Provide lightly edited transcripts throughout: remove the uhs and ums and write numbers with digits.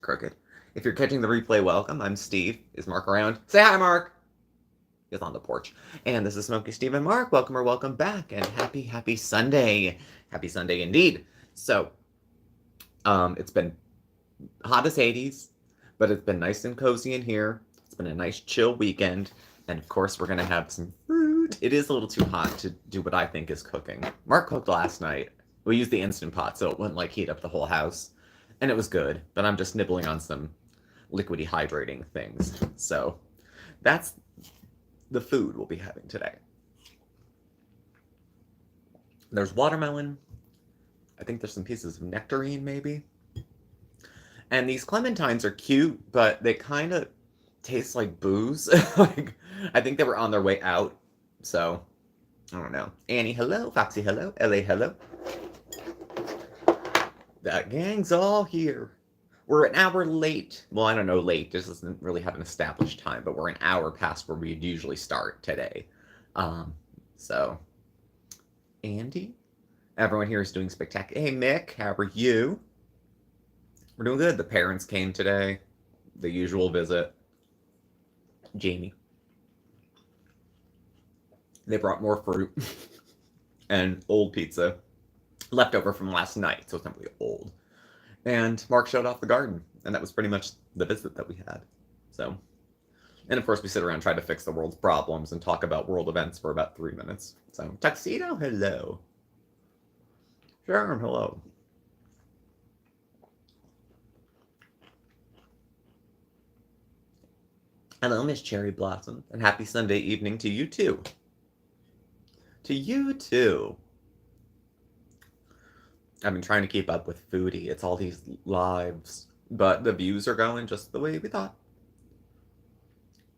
crooked. If you're catching the replay, welcome. I'm Steve. Is Mark around? Say hi, Mark. He's on the porch. And this is Smokey Steve and Mark. Welcome or welcome back. And happy Sunday. Happy Sunday indeed. So, it's been hot as Hades, but it's been nice and cozy in here. It's been a nice chill weekend. And of course, we're going to have some fruit. It is a little too hot to do what I think is cooking. Mark cooked last night. We used the Instant Pot, so it wouldn't like heat up the whole house. And it was good, but I'm just nibbling on some liquidy hydrating things. So that's the food we'll be having today. There's watermelon. I think there's some pieces of nectarine, maybe. And these clementines are cute, but they kind of taste like booze. Like, I think they were on their way out. So, I don't know. Annie, hello. Foxy, hello. LA, hello. That gang's all here. We're an hour late. Well, I don't know late. This doesn't really have an established time, but we're an hour past where we'd usually start today. So, Andy? Everyone here is doing spectacular. Hey, Mick, how are you? We're doing good. The parents came today. The usual visit. Jamie. They brought more fruit and old pizza. Leftover from last night, so it's not really old. And Mark showed off the garden, and that was pretty much the visit that we had. So, and of course we sit around and try to fix the world's problems and talk about world events for about 3 minutes. So, Tuxedo, hello. Sharon, hello. Hello, Miss Cherry Blossom, and happy Sunday evening to you too. To you too. I've been trying to keep up with Foodie. It's all these lives, but the views are going just the way we thought.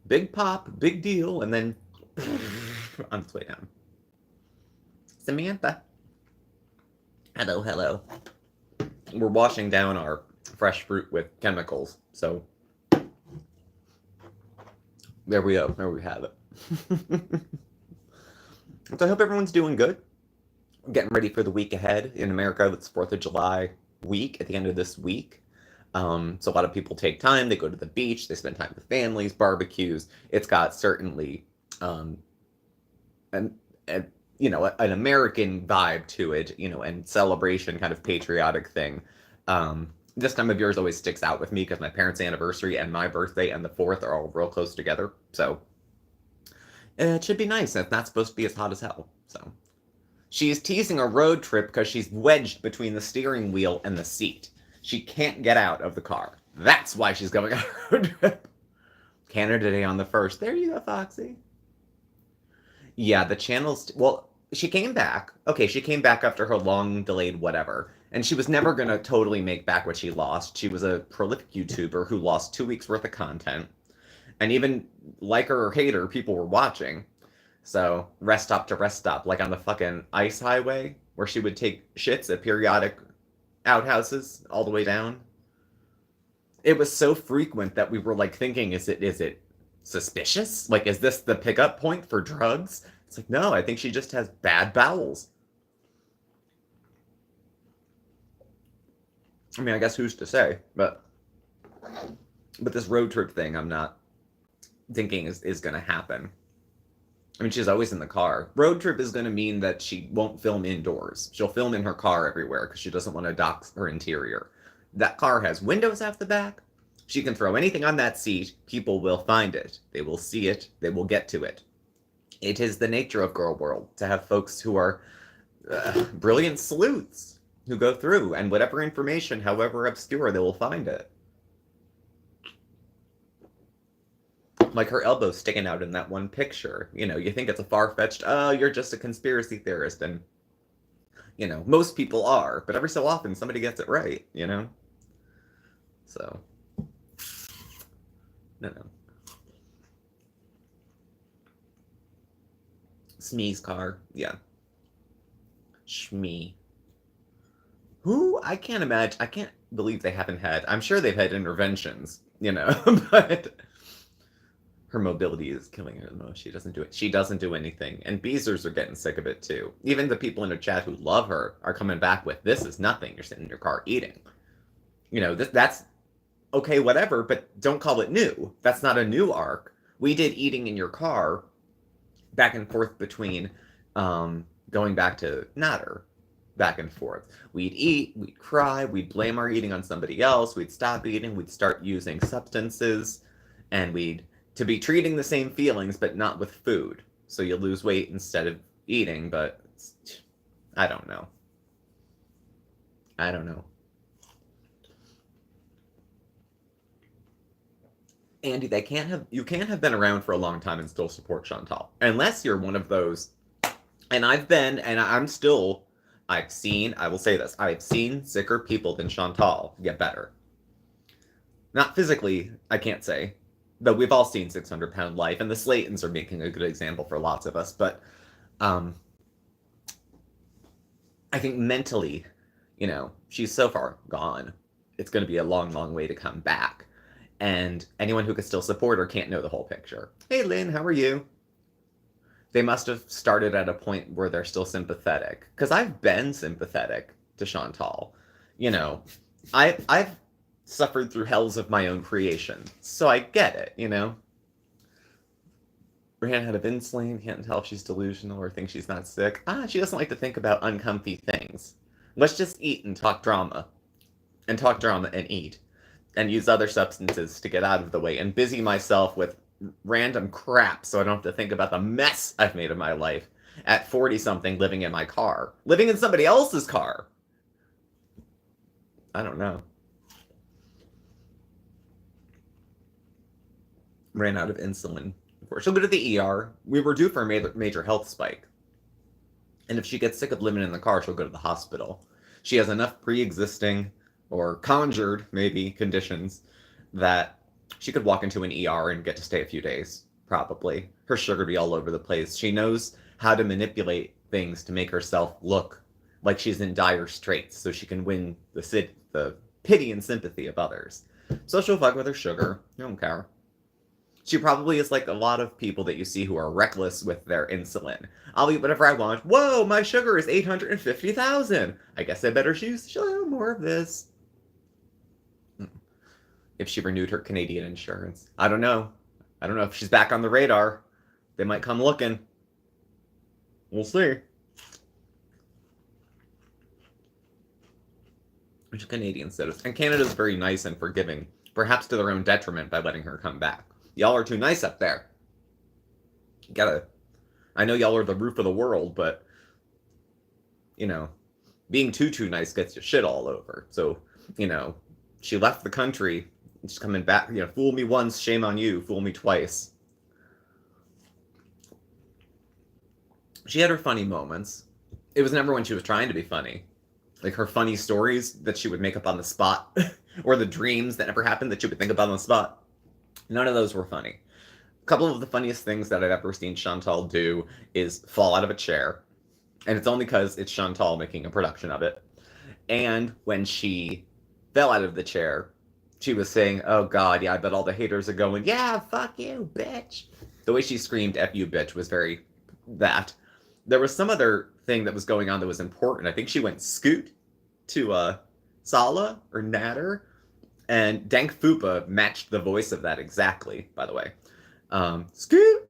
Big pop, big deal, and then on its way down. Samantha. Hello, hello. We're washing down our fresh fruit with chemicals, so there we go. There we have it. So I hope everyone's doing good. Getting ready for the week ahead. In America, it's 4th of July week at the end of this week. So a lot of people take time. They go to the beach. They spend time with families, barbecues. It's got certainly an American vibe to it, and celebration, kind of patriotic thing. This time of year always sticks out with me because my parents' anniversary and my birthday and the 4th are all real close together. So it should be nice. It's not supposed to be as hot as hell. So she is teasing a road trip because she's wedged between the steering wheel and the seat. She can't get out of the car. That's why she's going on a road trip. Canada Day on the 1st. There you go, Foxy. Yeah, the channel's... Well, she came back. Okay, she came back after her long delayed whatever. And she was never going to totally make back what she lost. She was a prolific YouTuber who lost 2 weeks worth of content. And even, like her or hate her, people were watching. So, rest stop to rest stop, like on the fucking ice highway, where she would take shits at periodic outhouses all the way down. It was so frequent that we were like thinking, is it suspicious? Like, is this the pickup point for drugs? It's like, no, I think she just has bad bowels. I mean, I guess who's to say, but this road trip thing, I'm not thinking is going to happen. I mean, she's always in the car. Road trip is going to mean that she won't film indoors. She'll film in her car everywhere because she doesn't want to dox her interior. That car has windows out the back. She can throw anything on that seat. People will find it. They will see it. They will get to it. It is the nature of Girl World to have folks who are brilliant sleuths who go through, and whatever information, however obscure, they will find it. Like her elbow sticking out in that one picture. You think it's a far-fetched, oh, you're just a conspiracy theorist, and, most people are, but every so often somebody gets it right, So, no. Smee's car, yeah. Shmee. Who? I can't believe they haven't had, I'm sure they've had interventions, but her mobility is killing her. No, she doesn't do it. She doesn't do anything. And Beezers are getting sick of it too. Even the people in her chat who love her are coming back with, this is nothing. You're sitting in your car eating. That's okay, whatever, but don't call it new. That's not a new arc. We did eating in your car back and forth between going back to Natter, back and forth. We'd eat, we'd cry, we'd blame our eating on somebody else, we'd stop eating, we'd start using substances, and we'd to be treating the same feelings but not with food. So you lose weight instead of eating, but I don't know. I don't know. Andy, you can't have been around for a long time and still support Chantal. Unless you're one of those, and I've been, and I'm still, I will say this, I've seen sicker people than Chantal get better. Not physically, I can't say, though we've all seen 600-pound life, and the Slaytons are making a good example for lots of us, but I think mentally, she's so far gone. It's going to be a long, long way to come back. And anyone who could still support her can't know the whole picture. Hey, Lynn, how are you? They must have started at a point where they're still sympathetic. Because I've been sympathetic to Chantal. I've suffered through hells of my own creation. So I get it, Brianna had a Vinceline, can't tell if she's delusional or thinks she's not sick. She doesn't like to think about uncomfy things. Let's just eat and talk drama. And talk drama and eat. And use other substances to get out of the way and busy myself with random crap so I don't have to think about the mess I've made of my life at 40-something living in my car. Living in somebody else's car. I don't know. Ran out of insulin. She'll go to the ER. We were due for a major health spike. And if she gets sick of living in the car, she'll go to the hospital. She has enough pre-existing or conjured, maybe, conditions that she could walk into an ER and get to stay a few days, probably. Her sugar be all over the place. She knows how to manipulate things to make herself look like she's in dire straits so she can win the pity and sympathy of others. So she'll fuck with her sugar. I don't care. She probably is like a lot of people that you see who are reckless with their insulin. I'll eat whatever I want. Whoa, my sugar is 850,000. I guess I better show more of this. If she renewed her Canadian insurance. I don't know. I don't know if she's back on the radar. They might come looking. We'll see. She's a Canadian citizen. And Canada's very nice and forgiving, perhaps to their own detriment by letting her come back. Y'all are too nice up there. I know y'all are the roof of the world, but, being too nice gets you shit all over. So, she left the country. She's coming back, fool me once, shame on you, fool me twice. She had her funny moments. It was never when she was trying to be funny. Like her funny stories that she would make up on the spot, or the dreams that never happened that she would think about on the spot. None of those were funny. A couple of the funniest things that I've ever seen Chantal do is fall out of a chair. And it's only because it's Chantal making a production of it. And when she fell out of the chair, she was saying, oh God, yeah, I bet all the haters are going, yeah, fuck you, bitch. The way she screamed, F you, bitch, was very that. There was some other thing that was going on that was important. I think she went scoot to Sala or Natter, and Dank Fupa matched the voice of that exactly, by the way. Scoot!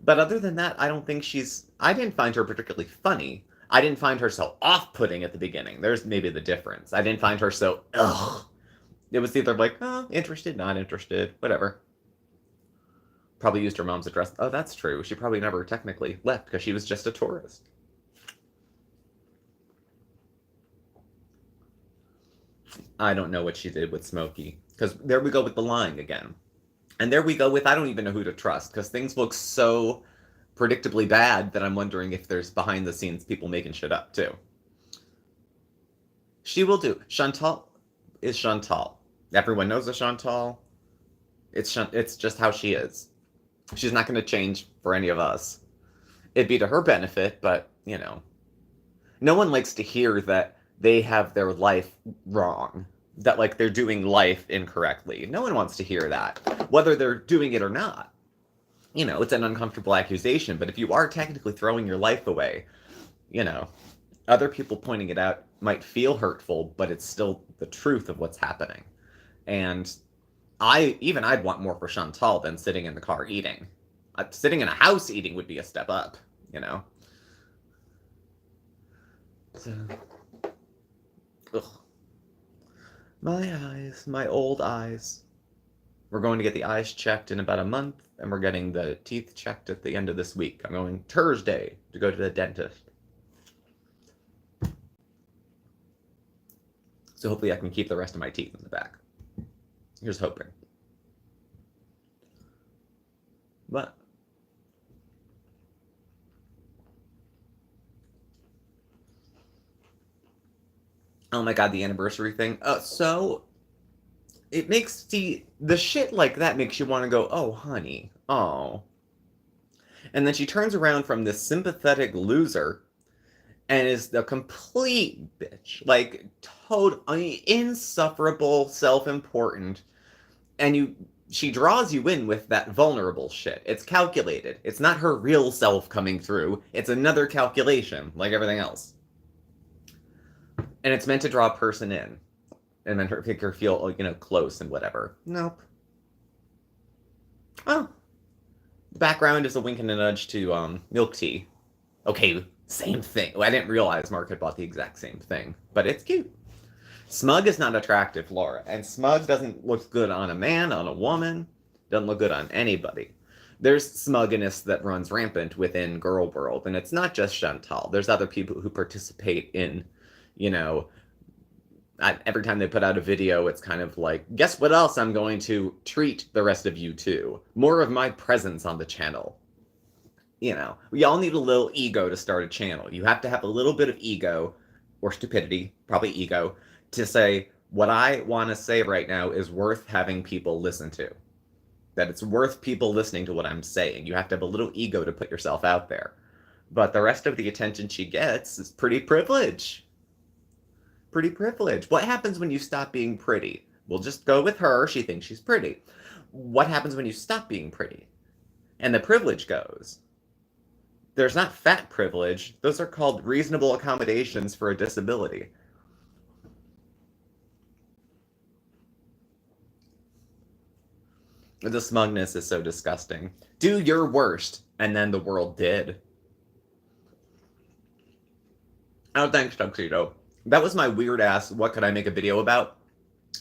But other than that, I didn't find her particularly funny. I didn't find her so off-putting at the beginning. There's maybe the difference. I didn't find her so, ugh. It was either like, oh, interested, not interested, whatever. Probably used her mom's address. Oh, that's true. She probably never technically left because she was just a tourist. I don't know what she did with Smokey. Because there we go with the lying again. And there we go with I don't even know who to trust. Because things look so predictably bad that I'm wondering if there's behind the scenes people making shit up too. She will do. Chantal is Chantal. Everyone knows a Chantal. It's just how she is. She's not going to change for any of us. It'd be to her benefit, but, no one likes to hear that they have their life wrong. That, like, they're doing life incorrectly. No one wants to hear that, whether they're doing it or not. It's an uncomfortable accusation, but if you are technically throwing your life away, other people pointing it out might feel hurtful, but it's still the truth of what's happening. And I'd want more for Chantal than sitting in the car eating. Sitting in a house eating would be a step up, you know? So, ugh. My eyes, my old eyes. We're going to get the eyes checked in about a month, and we're getting the teeth checked at the end of this week. I'm going Thursday to go to the dentist. So hopefully I can keep the rest of my teeth in the back. Here's hoping. But oh my god, the anniversary thing. So it makes the shit like that makes you want to go, oh honey, oh. And then she turns around from this sympathetic loser and is the complete bitch. Like totally insufferable, self-important. And she draws you in with that vulnerable shit. It's calculated. It's not her real self coming through. It's another calculation, like everything else. And it's meant to draw a person in. And then make her feel, close and whatever. Nope. Oh. The background is a wink and a nudge to milk tea. Okay, same thing. Well, I didn't realize Mark had bought the exact same thing. But it's cute. Smug is not attractive, Laura. And smug doesn't look good on a man, on a woman. Doesn't look good on anybody. There's smugginess that runs rampant within girl world. And it's not just Chantal. There's other people who participate in, every time they put out a video, it's kind of like, guess what else I'm going to treat the rest of you to? More of my presence on the channel. We all need a little ego to start a channel. You have to have a little bit of ego, or stupidity, probably ego, to say, what I want to say right now is worth having people listen to. That it's worth people listening to what I'm saying. You have to have a little ego to put yourself out there. But the rest of the attention she gets is pretty privilege. Pretty privilege. What happens when you stop being pretty? We'll just go with her. She thinks she's pretty. What happens when you stop being pretty? And the privilege goes. There's not fat privilege. Those are called reasonable accommodations for a disability. The smugness is so disgusting. Do your worst, and then the world did. Oh, thanks, Tuxedo. That was my weird ass, what could I make a video about?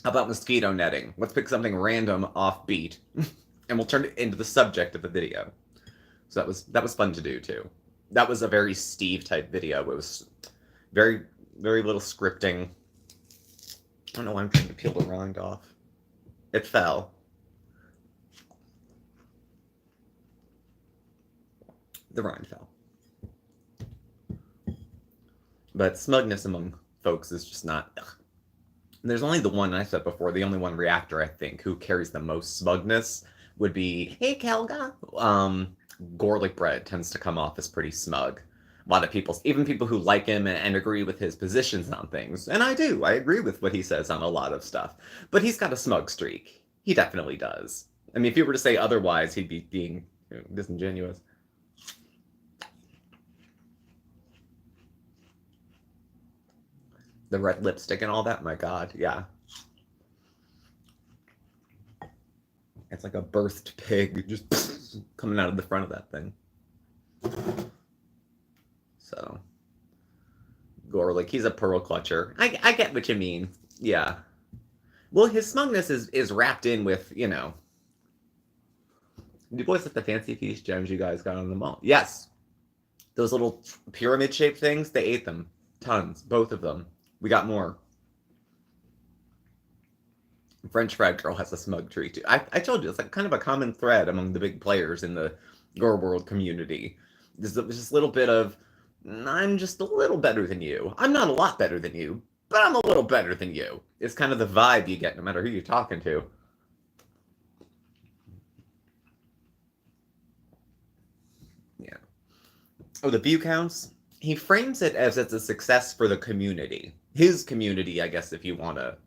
How about mosquito netting? Let's pick something random, offbeat, and we'll turn it into the subject of the video. So that was fun to do, too. That was a very Steve-type video. It was very, very little scripting. I don't know why I'm trying to peel the rind off. It fell. The rind fell. But smugness among folks is just not... Ugh. There's only the one, I said before, the only one reactor, I think, who carries the most smugness would be, hey, Kelga. Garlic bread tends to come off as pretty smug. A lot of people, even people who like him and agree with his positions on things, and I do, I agree with what he says on a lot of stuff, but he's got a smug streak. He definitely does. I mean, if you were to say otherwise, he'd be being disingenuous. The red lipstick and all that, my god, yeah. It's like a birthed pig just coming out of the front of that thing. So, Gorlick, he's a pearl clutcher. I get what you mean. Yeah. Well, his smugness is wrapped in with, Do you boys like the fancy feast gems you guys got on the mall? Yes. Those little pyramid-shaped things, they ate them. Tons. Both of them. We got more. French Fried Girl has a smug tree too. I told you, it's like kind of a common thread among the big players in the girl world community. There's this little bit of, I'm just a little better than you. I'm not a lot better than you, but I'm a little better than you. It's kind of the vibe you get no matter who you're talking to. Yeah. Oh, the view counts? He frames it as it's a success for the community. His community, I guess, if you want to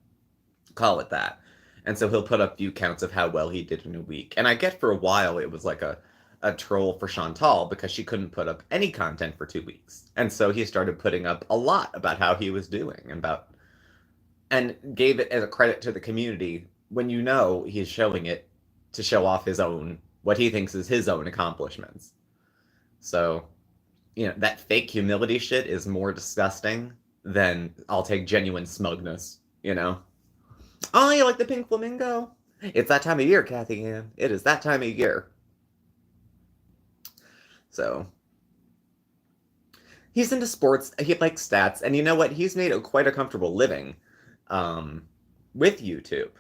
call it that. And so he'll put up view counts of how well he did in a week. And I get for a while it was like a troll for Chantal because she couldn't put up any content for 2 weeks. And so he started putting up a lot about how he was doing and gave it as a credit to the community when you know he's showing it to show off his own, what he thinks is his own accomplishments. So, that fake humility shit is more disgusting than I'll take genuine smugness, Oh, you like the pink flamingo? It's that time of year, Kathy Ann. It is that time of year. So, he's into sports, he likes stats, and you know what? He's made quite a comfortable living with YouTube.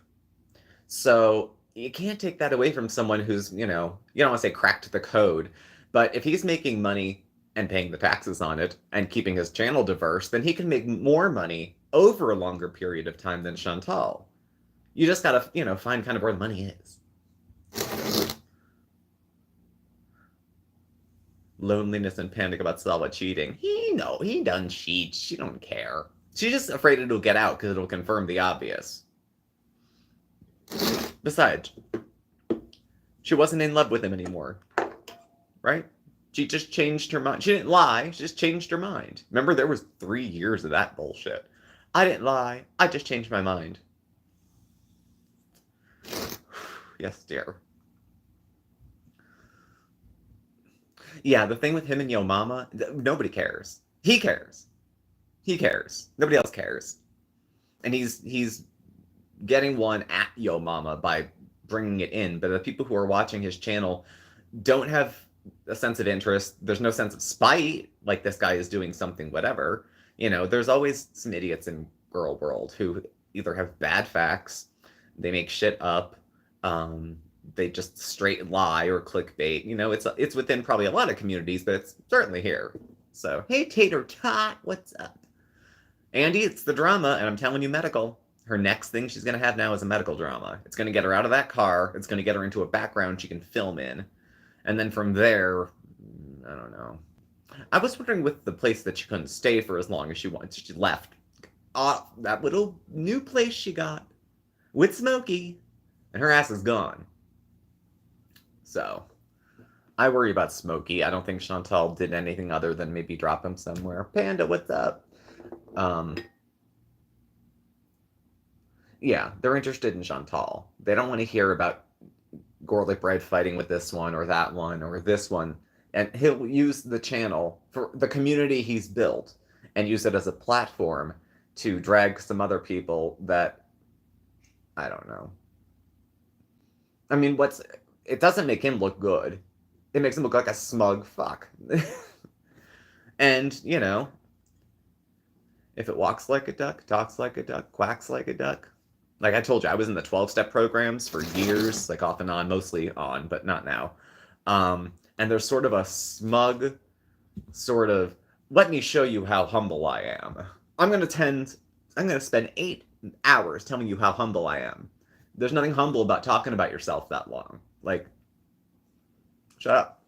So, you can't take that away from someone who's, you don't want to say cracked the code, but if he's making money and paying the taxes on it and keeping his channel diverse, then he can make more money over a longer period of time than Chantal. You just gotta, find kind of where the money is. Loneliness and panic about Salwa cheating. He done cheat. She don't care. She's just afraid it'll get out because it'll confirm the obvious. Besides, she wasn't in love with him anymore. Right? She just changed her mind. She didn't lie. She just changed her mind. Remember, there was 3 years of that bullshit. I didn't lie. I just changed my mind. Yes, dear. Yeah, the thing with him and Yo Mama, nobody cares. He cares. He cares. Nobody else cares. And he's getting one at Yo Mama by bringing it in, but the people who are watching his channel don't have a sense of interest. There's no sense of spite, like this guy is doing something, whatever. There's always some idiots in girl world who either have bad facts, they make shit up, they just straight lie or clickbait. It's within probably a lot of communities, but it's certainly here. So, hey, Tater Tot, what's up? Andy, it's the drama, and I'm telling you, medical. Her next thing she's going to have now is a medical drama. It's going to get her out of that car. It's going to get her into a background she can film in. And then from there, I don't know. I was wondering with the place that she couldn't stay for as long as she wanted. She left. That little new place she got with Smokey, and her ass is gone. So, I worry about Smokey. I don't think Chantal did anything other than maybe drop him somewhere. Panda, what's up? Yeah, they're interested in Chantal. They don't want to hear about Garlic Bread fighting with this one or that one or this one. And he'll use the channel for the community he's built and use it as a platform to drag some other people that, I don't know. I mean, it doesn't make him look good. It makes him look like a smug fuck. And, if it walks like a duck, talks like a duck, quacks like a duck. Like I told you, I was in the 12-step programs for years, like off and on, mostly on, but not now. And there's sort of a smug, let me show you how humble I am. I'm going to spend 8 hours telling you how humble I am. There's nothing humble about talking about yourself that long. Like, shut up.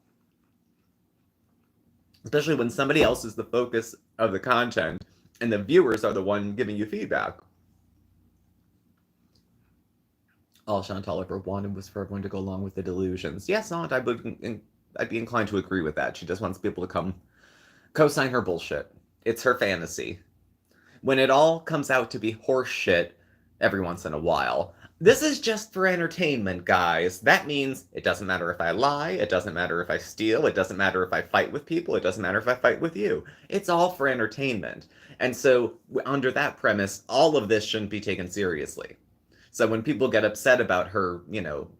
Especially when somebody else is the focus of the content and the viewers are the one giving you feedback. All Chantal ever wanted was for everyone to go along with the delusions. Yes, Aunt, I'd be inclined to agree with that. She just wants people to come co-sign her bullshit. It's her fantasy. When it all comes out to be horse shit every once in a while, this is just for entertainment, guys. That means it doesn't matter if I lie, it doesn't matter if I steal, it doesn't matter if I fight with people, it doesn't matter if I fight with you. It's all for entertainment. And so, under that premise, all of this shouldn't be taken seriously. So when people get upset about her,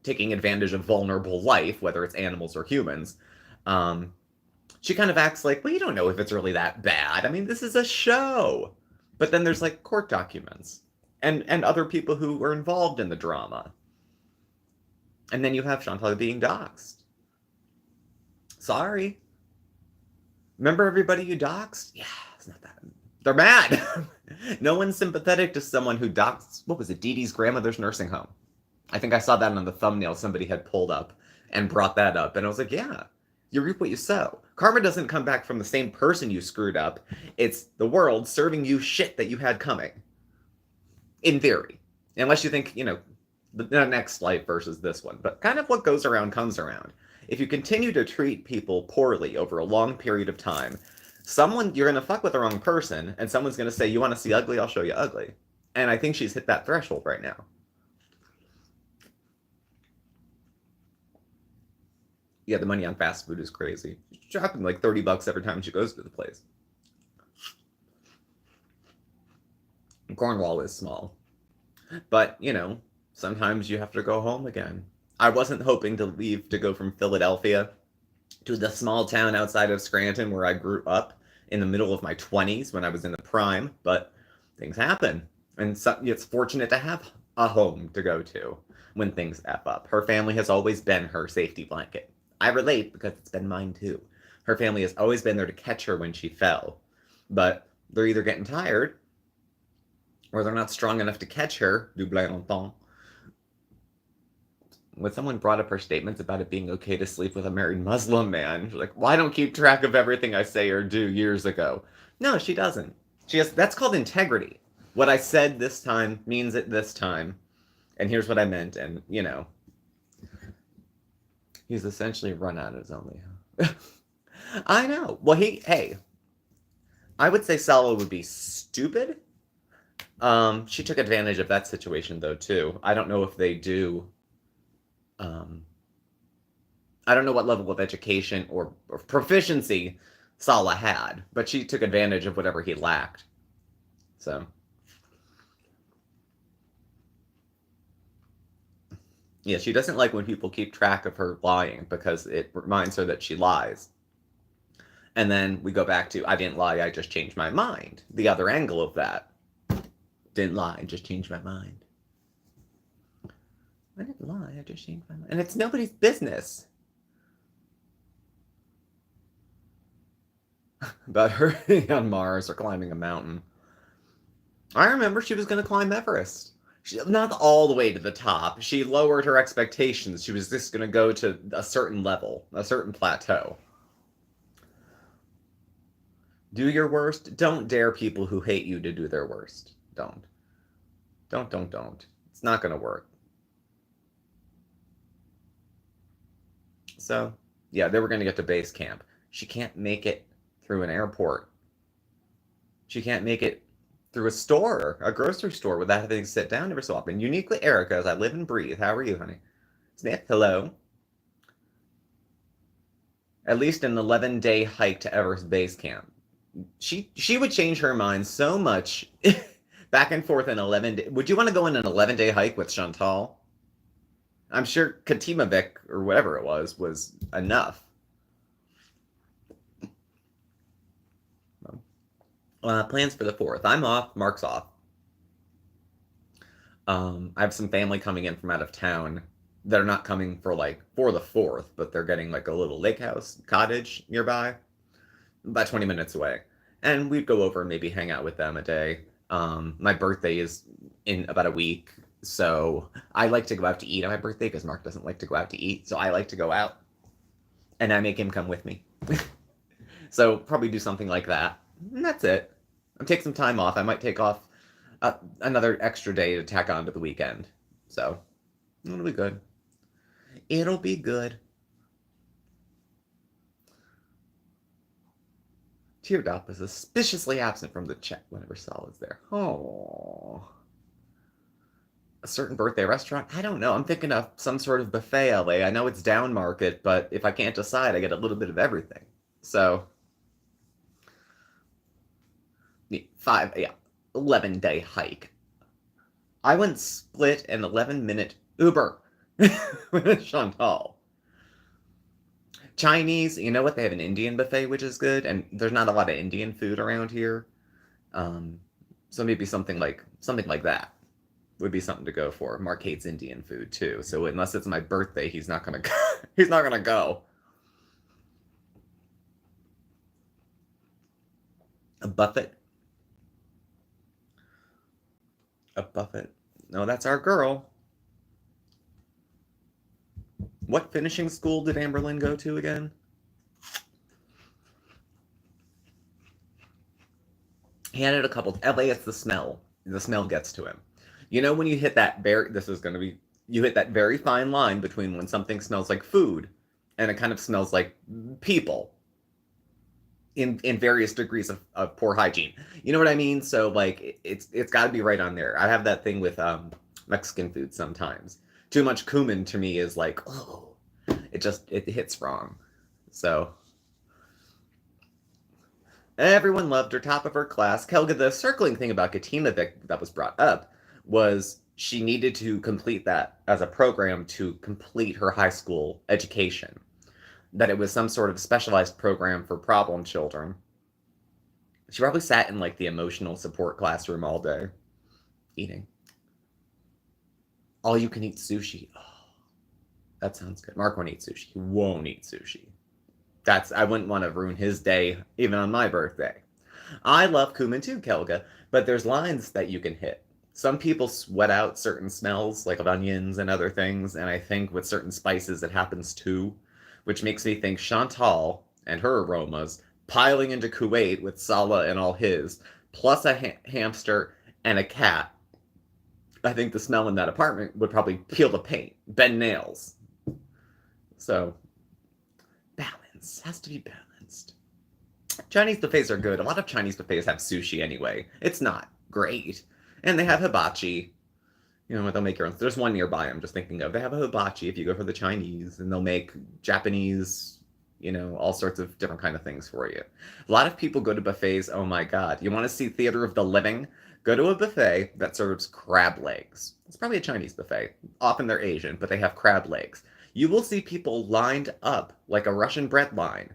taking advantage of vulnerable life, whether it's animals or humans, she kind of acts like, well, you don't know if it's really that bad. I mean, this is a show. But then there's like court documents and other people who were involved in the drama. And then you have Chantal being doxxed. Sorry. Remember everybody you doxxed? Yeah, it's not that. They're mad. No one's sympathetic to someone who doxed, what was it, Dee Dee's grandmother's nursing home. I think I saw that on the thumbnail somebody had pulled up and brought that up. And I was like, yeah, you reap what you sow. Karma doesn't come back from the same person you screwed up. It's the world serving you shit that you had coming. In theory. Unless you think, the next life versus this one. But kind of what goes around comes around. If you continue to treat people poorly over a long period of time, you're going to fuck with the wrong person, and someone's going to say, you want to see ugly? I'll show you ugly. And I think she's hit that threshold right now. Yeah, the money on fast food is crazy. She's dropping like $30 every time she goes to the place. Cornwall is small. But, sometimes you have to go home again. I wasn't hoping to leave to go from Philadelphia to the small town outside of Scranton where I grew up in the middle of my 20s when I was in the prime, but things happen. And so, it's fortunate to have a home to go to when things F up. Her family has always been her safety blanket. I relate because it's been mine too. Her family has always been there to catch her when she fell. But they're either getting tired or they're not strong enough to catch her, double entendre. When someone brought up her statements about it being okay to sleep with a married Muslim man, she's like, well, I don't keep track of everything I say or do years ago. No, she doesn't. That's called integrity. What I said this time means it this time. And here's what I meant. And, he's essentially run out of his own. I know. Well, hey, I would say Salo would be stupid. She took advantage of that situation, though, too. I don't know if they do. I don't know what level of education or proficiency Sala had, but she took advantage of whatever he lacked. So, yeah, she doesn't like when people keep track of her lying because it reminds her that she lies. And then we go back to, I didn't lie, I just changed my mind. The other angle of that. Didn't lie, just changed my mind. I didn't lie, I just changed my mind. And it's nobody's business. About her on Mars or climbing a mountain. I remember she was going to climb Everest. Not all the way to the top. She lowered her expectations. She was just going to go to a certain level, a certain plateau. Do your worst. Don't dare people who hate you to do their worst. Don't. Don't. It's not going to work. So, yeah, they were going to get to base camp. She can't make it through an airport. She can't make it through a store, a grocery store, without having to sit down every so often. Uniquely Erica, as I live and breathe. How are you, honey? Smith, hello. At least an 11-day hike to Everest Base Camp. She would change her mind so much back and forth in 11 days. Would you want to go on an 11-day hike with Chantal? I'm sure Katimavik, or whatever it was enough. Plans for the 4th. I'm off. Mark's off. I have some family coming in from out of town that are not coming for the 4th, but they're getting like a little lake house cottage nearby, about 20 minutes away. And we'd go over and maybe hang out with them a day. My birthday is in about a week, so I like to go out to eat on my birthday because Mark doesn't like to go out to eat, so I like to go out. And I make him come with me. So probably do something like that. And that's it. I'm taking some time off. I might take off another extra day to tack on to the weekend. So, it'll be good. It'll be good. Teardrop is suspiciously absent from the chat whenever Sal is there. Oh. A certain birthday restaurant? I don't know. I'm thinking of some sort of buffet LA. I know it's down market, but if I can't decide, I get a little bit of everything. So, 11-day hike. I went split an 11-minute Uber with Chantal. Chinese, you know what? They have an Indian buffet, which is good, and there's not a lot of Indian food around here. So maybe something like that would be something to go for. Mark hates Indian food too, so unless it's my birthday, he's not gonna go. He's not gonna go. A buffet. A buffet. No, that's our girl. What finishing school did Amberlynn go to again? He had it a couple. LA, it's the smell. The smell gets to him. You know when you hit that you hit that very fine line between when something smells like food and it kind of smells like people in various degrees of poor hygiene. You know what I mean? So like it's got to be right on there. I have that thing with Mexican food sometimes. Too much cumin to me is like, oh, it hits wrong. So everyone loved her, top of her class. Helga, the circling thing about Katina that was brought up was she needed to complete that as a program to complete her high school education. That it was some sort of specialized program for problem children. She probably sat in like the emotional support classroom all day, eating. All you can eat sushi. Oh, that sounds good. Mark won't eat sushi. He won't eat sushi. I wouldn't want to ruin his day, even on my birthday. I love cumin too, Kelga, but there's lines that you can hit. Some people sweat out certain smells, like of onions and other things, and I think with certain spices it happens too, which makes me think Chantal and her aromas piling into Kuwait with Salah and all his, plus a hamster and a cat. I think the smell in that apartment would probably peel the paint, bend nails. So, balance. Has to be balanced. Chinese buffets are good. A lot of Chinese buffets have sushi anyway. It's not great. And they have hibachi. You know, they'll make your own. There's one nearby I'm just thinking of. They have a hibachi if you go for the Chinese, and they'll make Japanese, you know, all sorts of different kind of things for you. A lot of people go to buffets. Oh my God. You want to see Theater of the Living? Go to a buffet that serves crab legs. It's probably a Chinese buffet. Often they're Asian, but they have crab legs. You will see people lined up like a Russian bread line.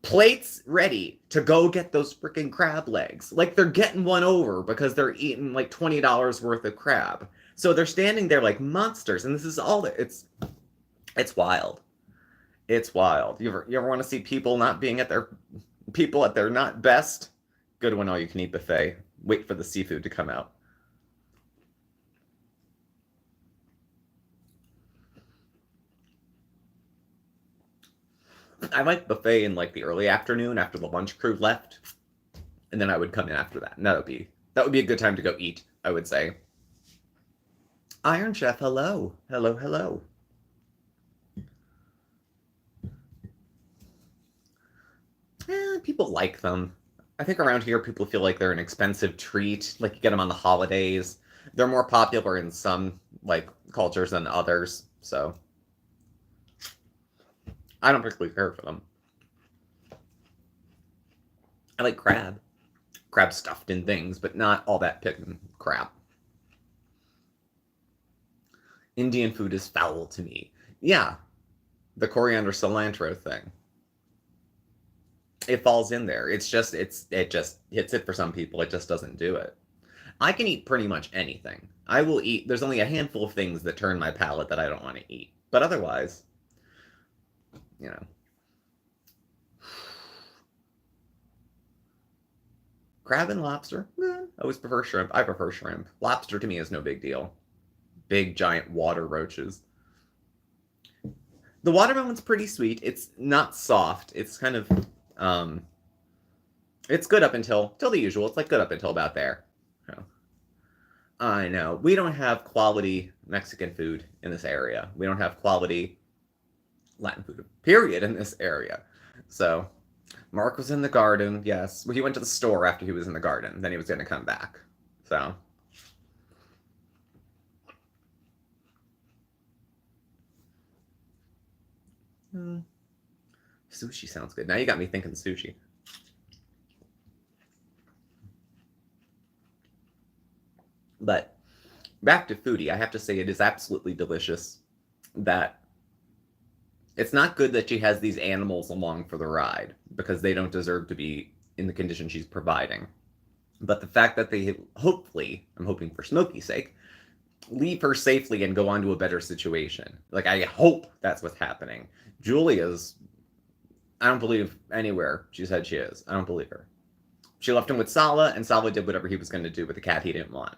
Plates ready to go get those freaking crab legs. Like they're getting one over because they're eating like $20 worth of crab. So they're standing there like monsters, and this is all that it's wild. It's wild. You ever want to see people not being at their not best? Go to an all-you-can-eat buffet. Wait for the seafood to come out. I like buffet in like the early afternoon after the lunch crew left, and then I would come in after that. And that would be a good time to go eat, I would say. Iron Chef, hello. Hello, hello. People like them. I think around here people feel like they're an expensive treat. Like you get them on the holidays. They're more popular in some like cultures than others. So I don't particularly care for them. I like crab. Crab stuffed in things, but not all that pickin' crap. Indian food is foul to me. Yeah, the coriander cilantro thing. It falls in there. It just hits it for some people. It just doesn't do it. I can eat pretty much anything. I will eat. There's only a handful of things that turn my palate that I don't want to eat. But otherwise, you know. Crab and lobster? I always prefer shrimp. I prefer shrimp. Lobster to me is no big deal. Big, giant water roaches. The watermelon's pretty sweet. It's not soft. It's kind of, it's good up until the usual. It's like good up until about there. So, I know. We don't have quality Mexican food in this area. We don't have quality Latin food, period, in this area. So, Mark was in the garden, yes. Well, he went to the store after he was in the garden. Then he was going to come back. So. Sushi sounds good. Now you got me thinking sushi. But back to Foodie, I have to say it is absolutely delicious that it's not good that she has these animals along for the ride because they don't deserve to be in the condition she's providing. But the fact that they hopefully, I'm hoping for Smokey's sake, leave her safely and go on to a better situation. Like, I hope that's what's happening. Julia's, I don't believe anywhere she said she is. I don't believe her. She left him with Salah, and Salah did whatever he was going to do with the cat he didn't want.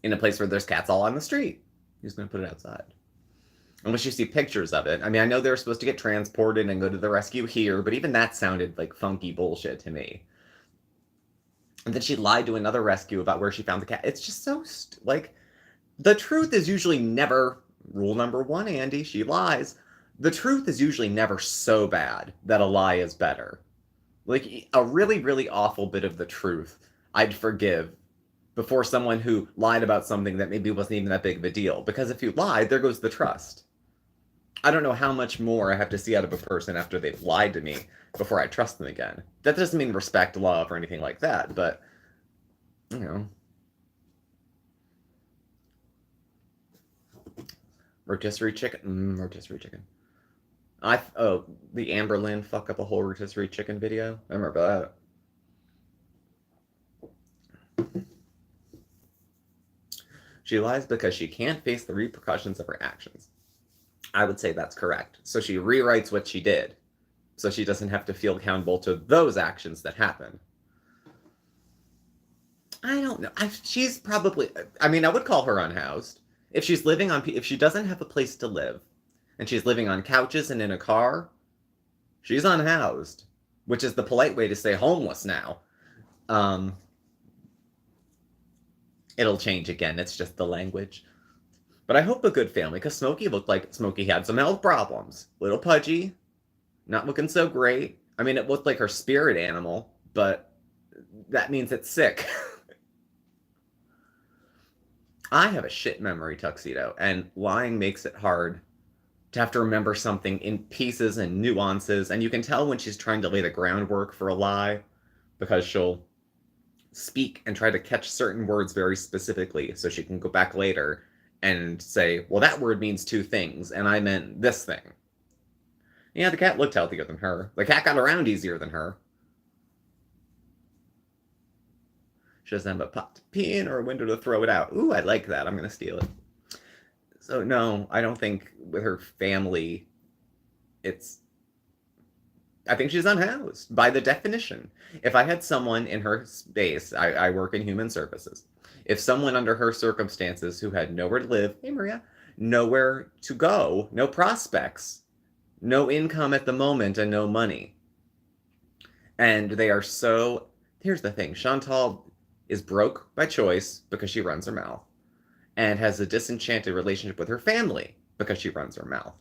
In a place where there's cats all on the street. He's going to put it outside. Unless you see pictures of it. I mean, I know they were supposed to get transported and go to the rescue here, but even that sounded like funky bullshit to me. And then she lied to another rescue about where she found the cat. It's just so, like, the truth is usually never, rule number one, Andy, she lies. The truth is usually never so bad that a lie is better. Like, a really, really awful bit of the truth I'd forgive before someone who lied about something that maybe wasn't even that big of a deal. Because if you lied, there goes the trust. I don't know how much more I have to see out of a person after they've lied to me before I trust them again. That doesn't mean respect, love, or anything like that, but, you know. Rotisserie chicken? Rotisserie chicken. The Amberlynn fuck up a whole rotisserie chicken video. I remember that. She lies because she can't face the repercussions of her actions. I would say that's correct. So she rewrites what she did, so she doesn't have to feel accountable to those actions that happened. I don't know. She's probably. I mean, I would call her unhoused. If she's living on, if she doesn't have a place to live, and she's living on couches and in a car, she's unhoused, which is the polite way to say homeless now. It'll change again. It's just the language. But I hope a good family, because Smokey looked like Smokey had some health problems. Little pudgy, not looking so great. I mean, it looked like her spirit animal, but that means it's sick. I have a shit memory, Tuxedo, and lying makes it hard to have to remember something in pieces and nuances, and you can tell when she's trying to lay the groundwork for a lie, because she'll speak and try to catch certain words very specifically so she can go back later and say, well, that word means two things, and I meant this thing. Yeah, the cat looked healthier than her. The cat got around easier than her. She doesn't have a pot to pee in or a window to throw it out. Ooh, I like that. I'm going to steal it. So, no, I don't think with her family, I think she's unhoused by the definition. If I had someone in her space, I work in human services. If someone under her circumstances who had nowhere to live, hey Maria, nowhere to go, no prospects, no income at the moment, and no money. And they are so. Here's the thing, Chantal is broke by choice because she runs her mouth, and has a disenchanted relationship with her family because she runs her mouth.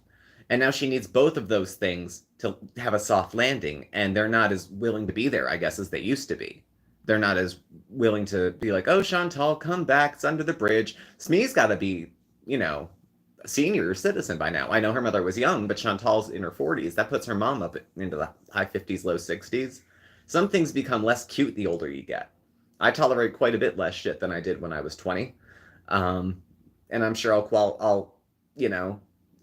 And now she needs both of those things to have a soft landing, and they're not as willing to be there, I guess, as they used to be. They're not as willing to be like, oh, Chantal, come back, it's under the bridge. Smee's got to be, a senior citizen by now. I know her mother was young, but Chantal's in her 40s. That puts her mom up into the high 50s, low 60s. Some things become less cute the older you get. I tolerate quite a bit less shit than I did when I was 20. And I'm sure I'll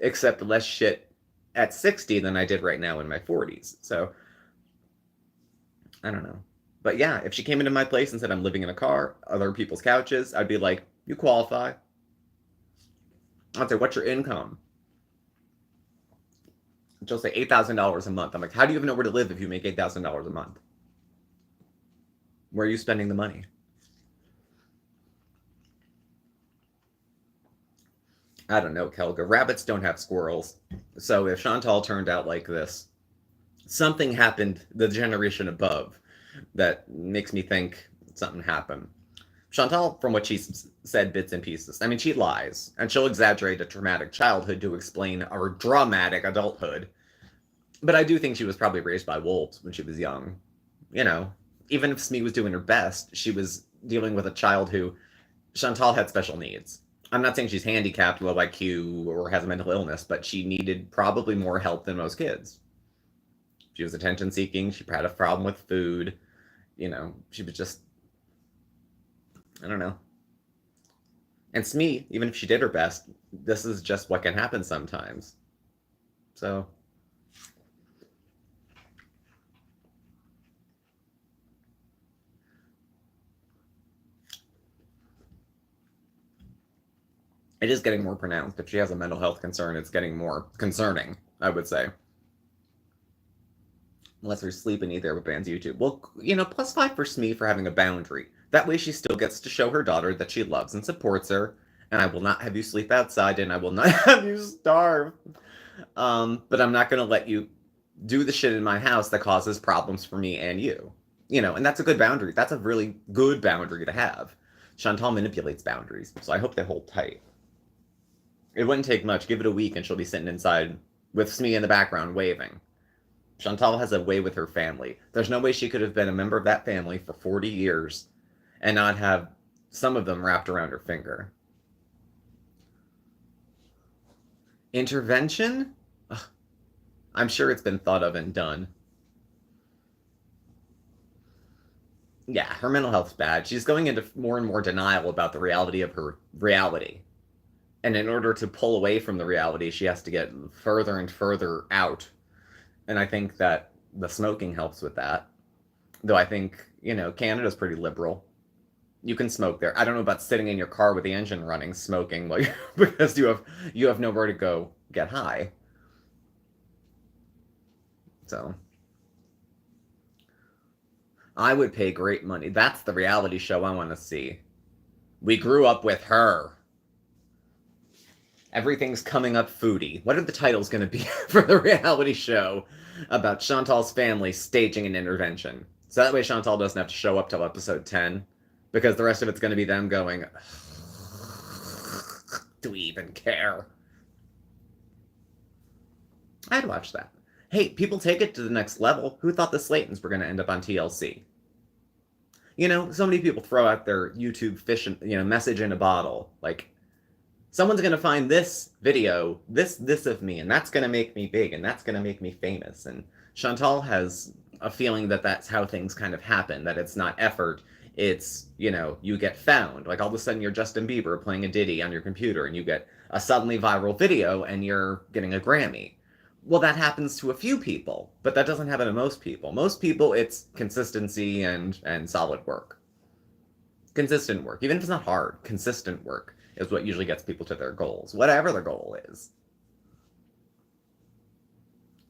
accept less shit at 60 than I did right now in my 40s. So, I don't know. But yeah, if she came into my place and said I'm living in a car, other people's couches, I'd be like, you qualify. I'd say, what's your income? She'll say $8,000 a month. I'm like, how do you even know where to live if you make $8,000 a month? Where are you spending the money? I don't know, Kelga. Rabbits don't have squirrels. So if Chantal turned out like this, something happened the generation above that makes me think something happened. Chantal, from what she said, bits and pieces. I mean, she lies, and she'll exaggerate a traumatic childhood to explain our dramatic adulthood. But I do think she was probably raised by wolves when she was young. Even if Smee was doing her best, she was dealing with a child who Chantal had special needs. I'm not saying she's handicapped, low IQ, or has a mental illness, but she needed probably more help than most kids. She was attention seeking. She had a problem with food. She was just, I don't know. And Smee, even if she did her best, this is just what can happen sometimes. So, it is getting more pronounced. If she has a mental health concern, it's getting more concerning, I would say. Unless her sleeping either with bans YouTube. Well, +5 for Smee for having a boundary. That way she still gets to show her daughter that she loves and supports her. And I will not have you sleep outside, and I will not have you starve. But I'm not going to let you do the shit in my house that causes problems for me and you. And that's a good boundary. That's a really good boundary to have. Chantal manipulates boundaries, so I hope they hold tight. It wouldn't take much. Give it a week and she'll be sitting inside with Smee in the background waving. Chantal has a way with her family. There's no way she could have been a member of that family for 40 years and not have some of them wrapped around her finger. Intervention? I'm sure it's been thought of and done. Yeah, her mental health's bad. She's going into more and more denial about the reality of her reality. And in order to pull away from the reality, she has to get further and further out. And I think that the smoking helps with that. Though I think, Canada's pretty liberal. You can smoke there. I don't know about sitting in your car with the engine running, smoking, like because you have nowhere to go get high. So I would pay great money. That's the reality show I want to see. We grew up with her. Everything's coming up foodie. What are the titles going to be for the reality show about Chantal's family staging an intervention? So that way Chantal doesn't have to show up till episode 10, because the rest of it's going to be them going, do we even care? I'd watch that. Hey, people take it to the next level. Who thought the Slaytons were going to end up on TLC? So many people throw out their YouTube fish, message in a bottle. Like, someone's going to find this video, this of me, and that's going to make me big, and that's going to make me famous. And Chantal has a feeling that that's how things kind of happen, that it's not effort, it's, you get found. Like, all of a sudden you're Justin Bieber playing a ditty on your computer, and you get a suddenly viral video, and you're getting a Grammy. Well, that happens to a few people, but that doesn't happen to most people. Most people, it's consistency and solid work. Consistent work. Even if it's not hard, consistent work is what usually gets people to their goals, whatever their goal is.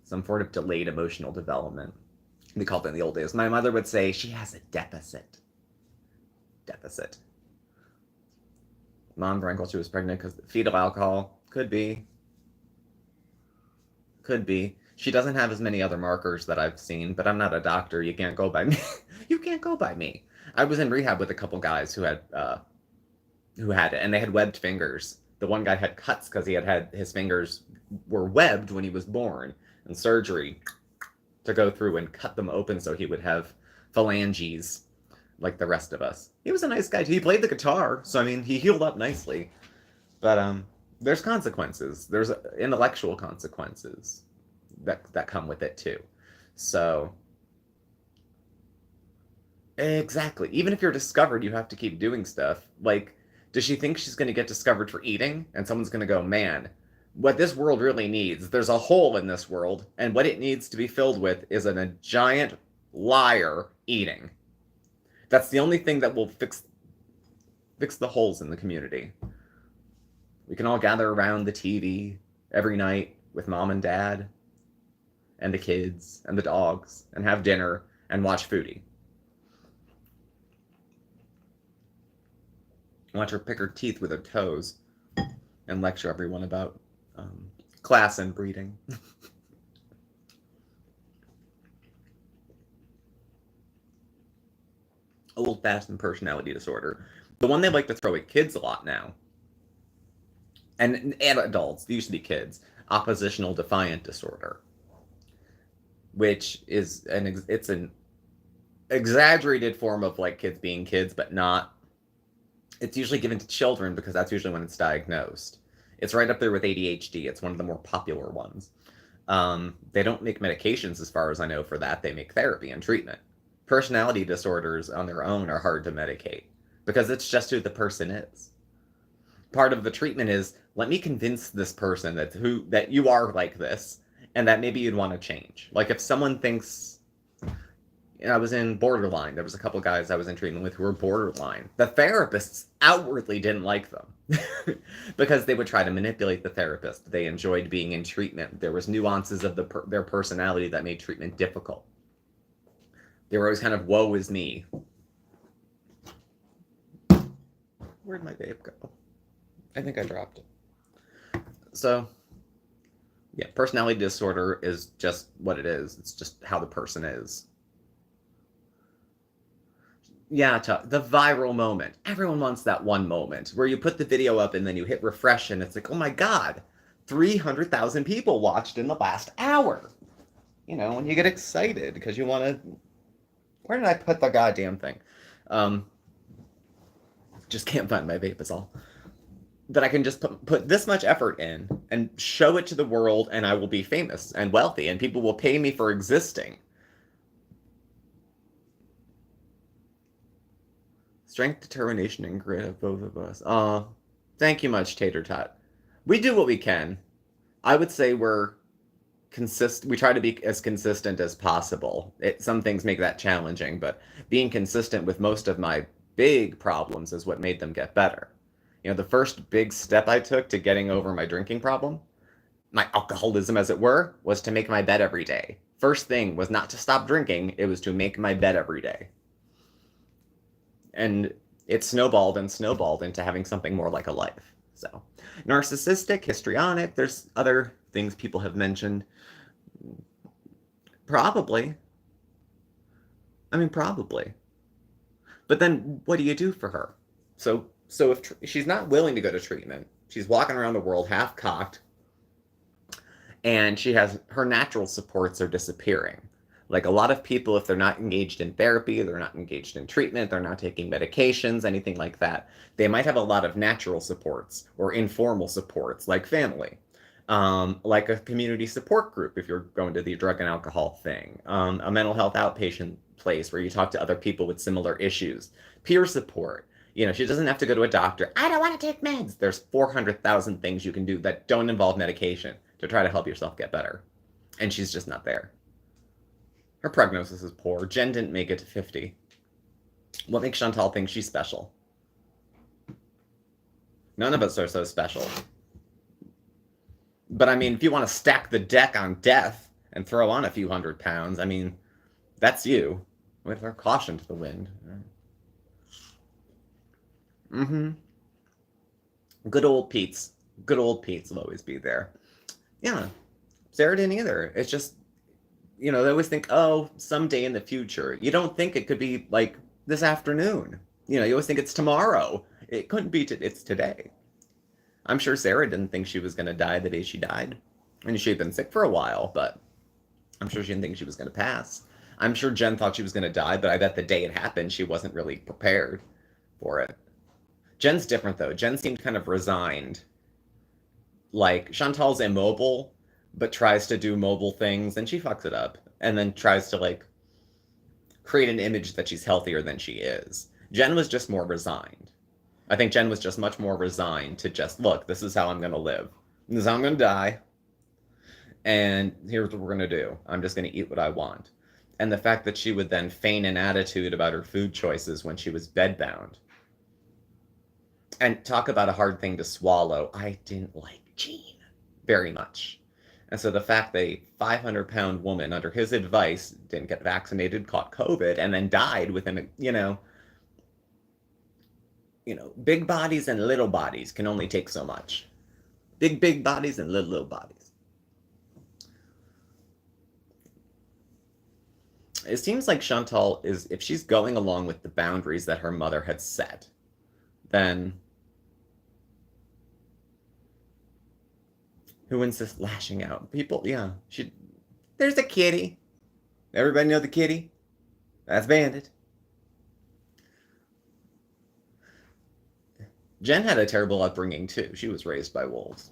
Some sort of delayed emotional development. We called it in the old days. My mother would say she has a deficit. Deficit. Mom drank while she was pregnant because fetal alcohol. Could be. Could be. She doesn't have as many other markers that I've seen, but I'm not a doctor. You can't go by me. You can't go by me. I was in rehab with a couple guys who had it, and they had webbed fingers. The one guy had cuts because he had his fingers were webbed when he was born, and surgery to go through and cut them open so he would have phalanges like the rest of us. He was a nice guy. He played the guitar, so I mean, he healed up nicely. But there's consequences. There's intellectual consequences that come with it too. So exactly. Even if you're discovered, you have to keep doing stuff. Like, does she think she's going to get discovered for eating? And someone's going to go, man, what this world really needs, there's a hole in this world, and what it needs to be filled with is a giant liar eating. That's the only thing that will fix the holes in the community. We can all gather around the TV every night with mom and dad and the kids and the dogs and have dinner and watch Foodie. Watch her pick her teeth with her toes and lecture everyone about class and breeding. Old-fashioned personality disorder. The one they like to throw at kids a lot now. And adults, they used to be kids. Oppositional defiant disorder. Which is it's an exaggerated form of like kids being kids, but not. It's usually given to children because that's usually when it's diagnosed. It's right up there with ADHD. It's one of the more popular ones. They don't make medications, as far as I know, for that. They make therapy and treatment. Personality disorders on their own are hard to medicate because it's just who the person is. Part of the treatment is, let me convince this person that you are like this and that maybe you'd want to change. Like if someone thinks, I was in borderline. There was a couple guys I was in treatment with who were borderline. The therapists outwardly didn't like them because they would try to manipulate the therapist. They enjoyed being in treatment. There was nuances of their personality that made treatment difficult. They were always kind of, woe is me. Where'd my vape go? I think I dropped it. So, yeah, personality disorder is just what it is. It's just how the person is. Yeah, the viral moment. Everyone wants that one moment where you put the video up and then you hit refresh and it's like, oh my God, 300,000 people watched in the last hour. And you get excited because you want to... Where did I put the goddamn thing? Just can't find my vape is all. that I can just put this much effort in and show it to the world, and I will be famous and wealthy, and people will pay me for existing. Strength, determination, and grit of both of us. Thank you much, Tater Tot. We do what we can. I would say we're consistent. We try to be as consistent as possible. Some things make that challenging, but being consistent with most of my big problems is what made them get better. The first big step I took to getting over my drinking problem, my alcoholism as it were, was to make my bed every day. First thing was not to stop drinking, it was to make my bed every day. And it snowballed and snowballed into having something more like a life. So, narcissistic, histrionic, there's other things people have mentioned. Probably. I mean, probably. But then what do you do for her? So if she's not willing to go to treatment, she's walking around the world half cocked, and her natural supports are disappearing. Like a lot of people, if they're not engaged in therapy, they're not engaged in treatment, they're not taking medications, anything like that, they might have a lot of natural supports or informal supports, like family, like a community support group if you're going to the drug and alcohol thing, a mental health outpatient place where you talk to other people with similar issues, peer support. She doesn't have to go to a doctor. I don't want to take meds. There's 400,000 things you can do that don't involve medication to try to help yourself get better. And she's just not there. Her prognosis is poor. Jen didn't make it to 50. What makes Chantal think she's special? None of us are so special. But I mean, if you want to stack the deck on death and throw on a few 100 pounds, I mean, that's you. With our caution to the wind. Good old Pete's. Good old Pete's will always be there. Yeah. Sarah didn't either. It's just, they always think, oh, someday in the future. You don't think it could be like this afternoon. You always think it's tomorrow. It couldn't be, it's today. I'm sure Sarah didn't think she was going to die the day she died. And she'd been sick for a while, but I'm sure she didn't think she was going to pass. I'm sure Jen thought she was going to die, but I bet the day it happened, she wasn't really prepared for it. Jen's different, though. Jen seemed kind of resigned. Like, Chantal's immobile, but tries to do mobile things, and she fucks it up. And then tries to, like, create an image that she's healthier than she is. Jen was just more resigned. I think Jen was just much more resigned to just, look, this is how I'm going to live. This is how I'm going to die. And here's what we're going to do. I'm just going to eat what I want. And the fact that she would then feign an attitude about her food choices when she was bedbound. And talk about a hard thing to swallow. I didn't like Gene very much. And so the fact that a 500-pound woman, under his advice, didn't get vaccinated, caught COVID, and then died within, big bodies and little bodies can only take so much. Big bodies and little bodies. It seems like Chantal is, if she's going along with the boundaries that her mother had set, then who insists lashing out? People, yeah. There's a kitty. Everybody know the kitty? That's Bandit. Jen had a terrible upbringing too. She was raised by wolves.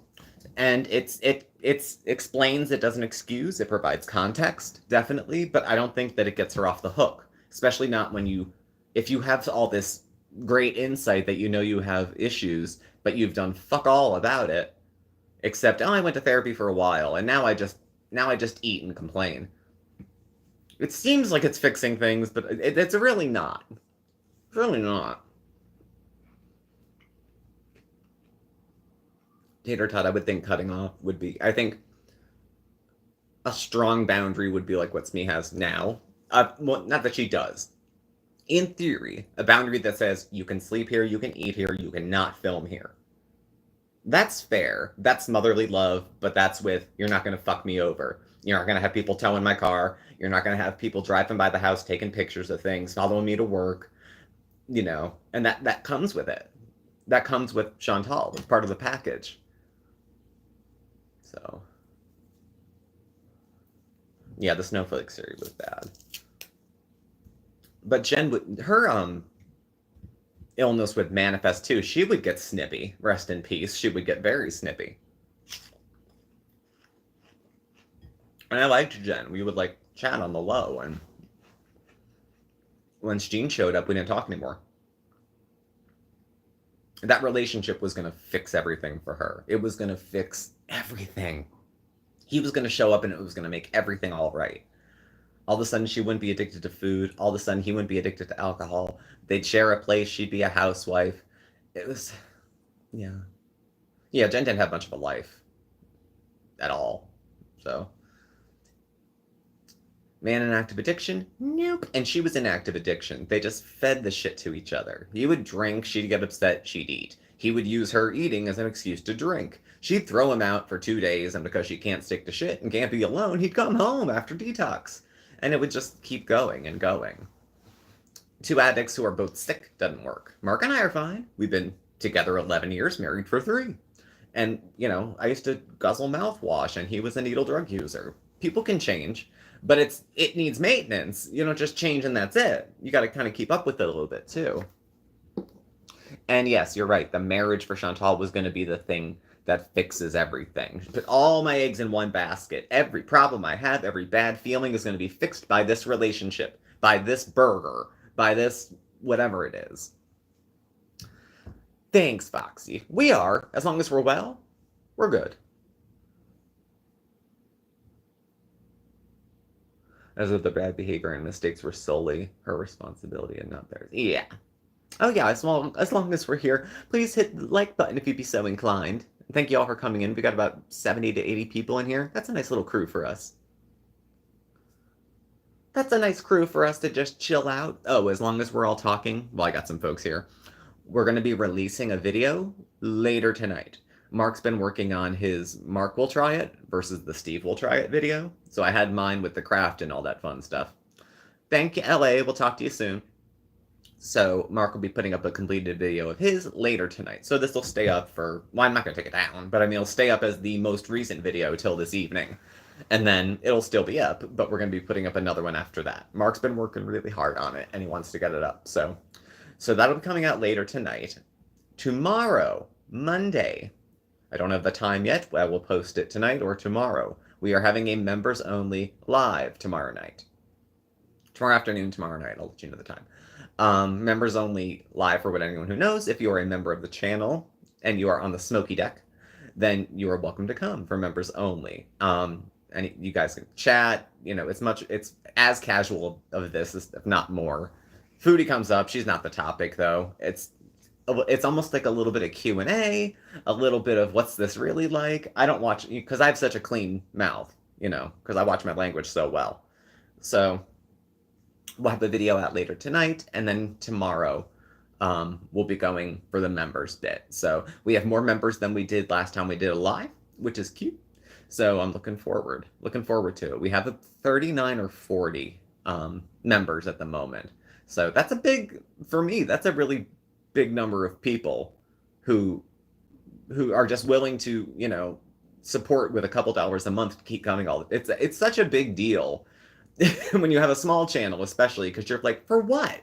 And it explains, it doesn't excuse, it provides context, definitely, but I don't think that it gets her off the hook. Especially not if you have all this great insight that you have issues, but you've done fuck all about it, except, I went to therapy for a while, and now I just eat and complain. It seems like it's fixing things, but it's really not. It's really not. Tater tot, I would think cutting off would be, I think a strong boundary would be like what Smee has now. Well, not that she does. In theory, a boundary that says you can sleep here, you can eat here, you cannot film here. That's fair. That's motherly love, but that's with, you're not going to fuck me over. You're not going to have people towing my car. You're not going to have people driving by the house, taking pictures of things, following me to work, and that comes with it. That comes with Chantal. It's part of the package. So, yeah, the snowflake series was bad. But Jen, her illness would manifest too. She would get snippy. Rest in peace. She would get very snippy. And I liked Jen. We would like chat on the low. And once Jean showed up, we didn't talk anymore. That relationship was going to fix everything for her. It was going to fix everything. He was going to show up and it was going to make everything all right. All of a sudden, she wouldn't be addicted to food. All of a sudden, he wouldn't be addicted to alcohol. They'd share a place. She'd be a housewife. It was, yeah. Yeah, Jen didn't have much of a life at all. So, man in active addiction? Nope. And she was in active addiction. They just fed the shit to each other. He would drink, she'd get upset, she'd eat. He would use her eating as an excuse to drink. She'd throw him out for 2 days, and because she can't stick to shit and can't be alone, he'd come home after detox. And it would just keep going and going. 2 addicts who are both sick doesn't work. Mark and I are fine. We've been together 11 years, married for 3. And, you know, I used to guzzle mouthwash, and he was a needle drug user. People can change, but it needs maintenance. You don't just change and that's it. You got to kind of keep up with it a little bit, too. And yes, you're right. The marriage for Chantal was going to be the thing that fixes everything. Put all my eggs in one basket. Every problem I have, every bad feeling is going to be fixed by this relationship, by this burger, by this whatever it is. Thanks, Foxy. We are. As long as we're well, we're good. As if the bad behavior and mistakes were solely her responsibility and not theirs. Yeah. Oh yeah, as long as we're here, please hit the like button if you'd be so inclined. Thank you all for coming in. We got about 70 to 80 people in here. That's a nice little crew for us. That's a nice crew for us to just chill out. Oh, as long as we're all talking. Well, I got some folks here. We're going to be releasing a video later tonight. Mark's been working on his Mark Will Try It versus the Steve Will Try It video. So I had mine with the craft and all that fun stuff. Thank you, LA. We'll talk to you soon. So Mark will be putting up a completed video of his later tonight. So this will stay up for, well, I'm not going to take it down, but I mean, it'll stay up as the most recent video till this evening. And then it'll still be up, but we're going to be putting up another one after that. Mark's been working really hard on it, and he wants to get it up. So that'll be coming out later tonight. Tomorrow, Monday, I don't have the time yet. I will post it tonight or tomorrow. We are having a members-only live tomorrow night. Tomorrow afternoon, tomorrow night. I'll let you know the time. Members only live for anyone who knows. If you are a member of the channel and you are on the Smoky deck, then you are welcome to come for members only. And you guys can chat. You know, it's as casual of this, if not more. Foodie comes up. She's not the topic though. It's almost like a little bit of Q&A, a little bit of what's this really like. I don't watch because I have such a clean mouth, you know, because I watch my language so well. So we'll have the video out later tonight, and then tomorrow we'll be going for the members bit. So we have more members than we did last time we did a live, which is cute. So I'm looking forward to it. We have 39 or 40 members at the moment. So that's for me, that's a really big number of people who are just willing to, you know, support with a couple dollars a month to keep coming. It's such a big deal when you have a small channel, especially because you're like, for what?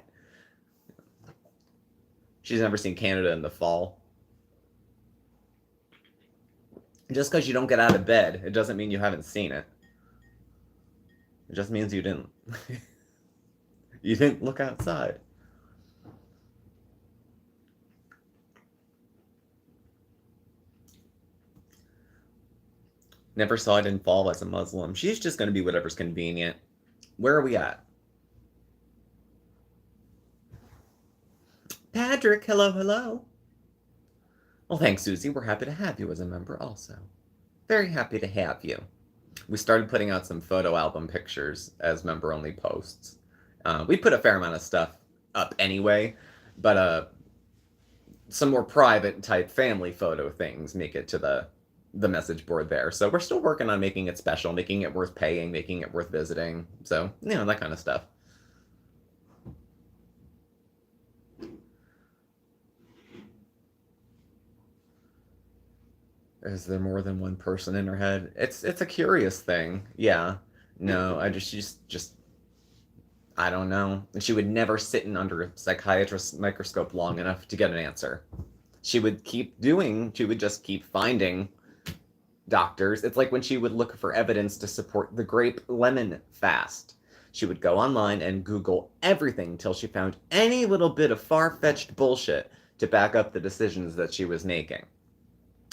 She's never seen Canada in the fall. Just because you don't get out of bed, it doesn't mean you haven't seen it. It just means you didn't. You didn't look outside. Never saw it in fall as a Muslim. She's just going to be whatever's convenient. Where are we at? Patrick, hello, hello. Well, thanks, Susie. We're happy to have you as a member also. Very happy to have you. We started putting out some photo album pictures as member-only posts. We put a fair amount of stuff up anyway, but some more private type family photo things make it to the message board there. So we're still working on making it special, making it worth paying, making it worth visiting. So, you know, that kind of stuff. Is there more than one person in her head? It's a curious thing. Yeah. No, I just I don't know. And she would never sit in under a psychiatrist's microscope long enough to get an answer. She would just keep finding doctors. It's like when she would look for evidence to support the grape lemon fast. She would go online and Google everything till she found any little bit of far-fetched bullshit to back up the decisions that she was making.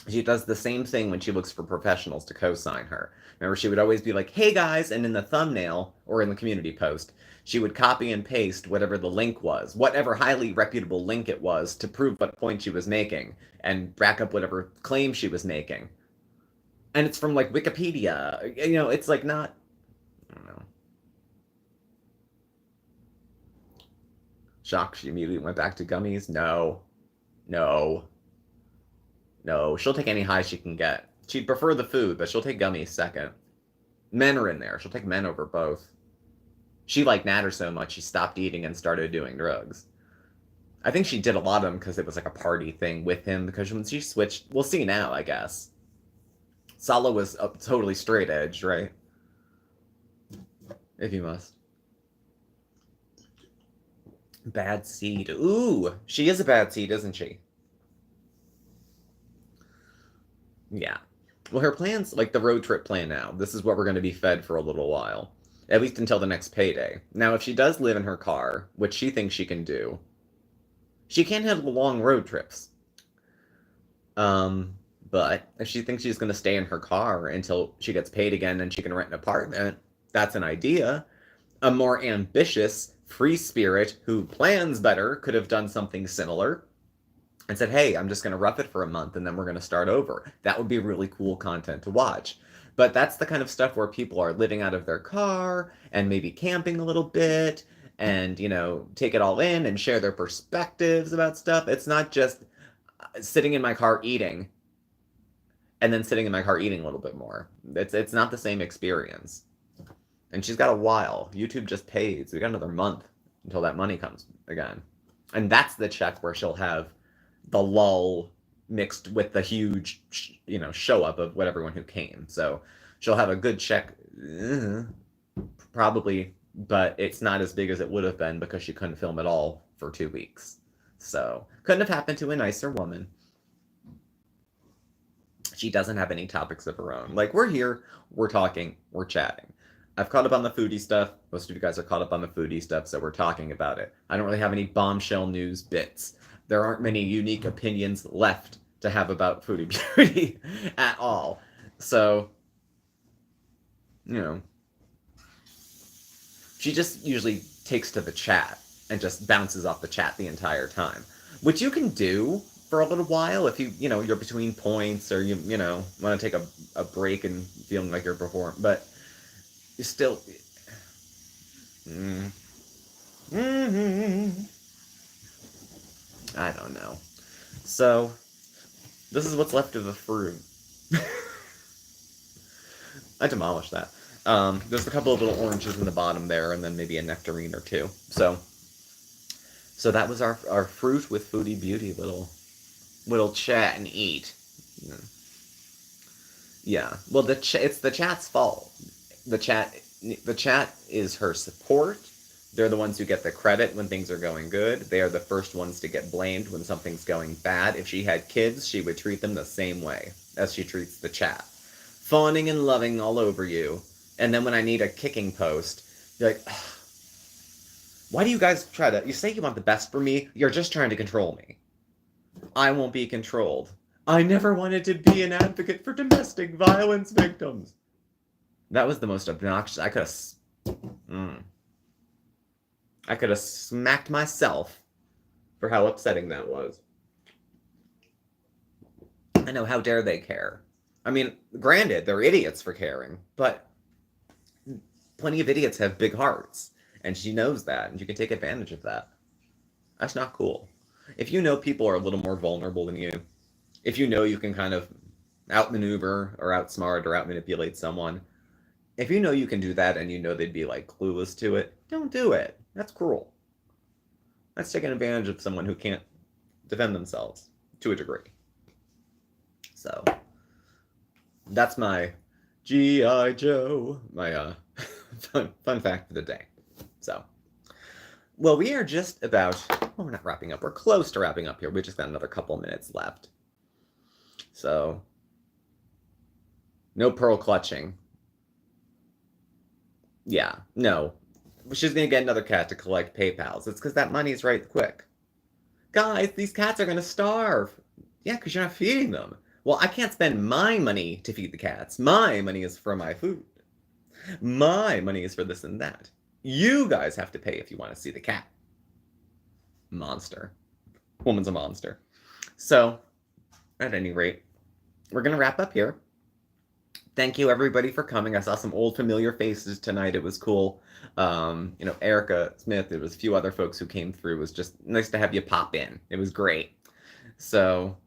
She does the same thing when she looks for professionals to co-sign her. Remember, she would always be like, hey guys, and in the thumbnail, or in the community post, she would copy and paste whatever the link was, whatever highly reputable link it was, to prove what point she was making, and back up whatever claim she was making. And it's from, like, Wikipedia. You know, it's, like, not... I don't know. Shock, she immediately went back to gummies? No. No. No, she'll take any high she can get. She'd prefer the food, but she'll take gummies second. Men are in there. She'll take men over both. She liked Natter so much she stopped eating and started doing drugs. I think she did a lot of them because it was like a party thing with him, because when she switched... We'll see now, I guess. Sala was totally straight edge, right? If you must. Bad seed. Ooh, she is a bad seed, isn't she? Yeah. Well, her plans, like the road trip plan now, this is what we're going to be fed for a little while. At least until the next payday. Now, if she does live in her car, which she thinks she can do, she can handle long road trips. But if she thinks she's going to stay in her car until she gets paid again and she can rent an apartment, that's an idea. A more ambitious, free spirit who plans better could have done something similar and said, hey, I'm just going to rough it for a month and then we're going to start over. That would be really cool content to watch. But that's the kind of stuff where people are living out of their car and maybe camping a little bit and, you know, take it all in and share their perspectives about stuff. It's not just sitting in my car eating and then sitting in my car eating a little bit more. It's not the same experience. And she's got a while. YouTube just pays. We got another month until that money comes again. And that's the check where she'll have the lull mixed with the huge, you know, show up of everyone who came. So she'll have a good check, probably, but it's not as big as it would have been because she couldn't film it all for 2 weeks. So couldn't have happened to a nicer woman. She doesn't have any topics of her own. Like, we're here, we're talking, we're chatting. I've caught up on the foodie stuff. Most of you guys are caught up on the foodie stuff, so we're talking about it. I don't really have any bombshell news bits. There aren't many unique opinions left to have about Foodie Beauty at all. So, you know, she just usually takes to the chat and just bounces off the chat the entire time, which you can do for a little while if you know, you're between points or you know, want to take a break and feeling like you're performing, but you still... I don't know. So, this is what's left of the fruit. I demolished that. There's a couple of little oranges in the bottom there, and then maybe a nectarine or two. So that was our fruit with Foodie Beauty, little chat and eat. Yeah. Well, it's the chat's fault. The chat is her support. They're the ones who get the credit when things are going good. They are the first ones to get blamed when something's going bad. If she had kids, she would treat them the same way as she treats the chat. Fawning and loving all over you. And then when I need a kicking post, you're like, ugh, why do you guys you say you want the best for me, you're just trying to control me. I won't be controlled. I never wanted to be an advocate for domestic violence victims. That was the most obnoxious. I could have smacked myself for how upsetting that was. I know, how dare they care? I mean, granted, they're idiots for caring, but plenty of idiots have big hearts, and she knows that, and you can take advantage of that. That's not cool. If you know people are a little more vulnerable than you, if you know you can kind of outmaneuver or outsmart or outmanipulate someone, if you know you can do that and you know they'd be, like, clueless to it, don't do it. That's cruel. That's taking advantage of someone who can't defend themselves, to a degree. So, that's my G.I. Joe, my fun fact for the day. So, Well, we are just about, well, we're not wrapping up. We're close to wrapping up here. We just got another couple minutes left. So, no pearl clutching. Yeah, no. She's going to get another cat to collect PayPals. It's because that money's right quick. Guys, these cats are going to starve. Yeah, because you're not feeding them. Well, I can't spend my money to feed the cats. My money is for my food. My money is for this and that. You guys have to pay if you want to see the cat. Monster. Woman's a monster. So, at any rate, we're going to wrap up here. Thank you, everybody, for coming. I saw some old familiar faces tonight. It was cool. Erica Smith, there was a few other folks who came through. It was just nice to have you pop in. It was great. So,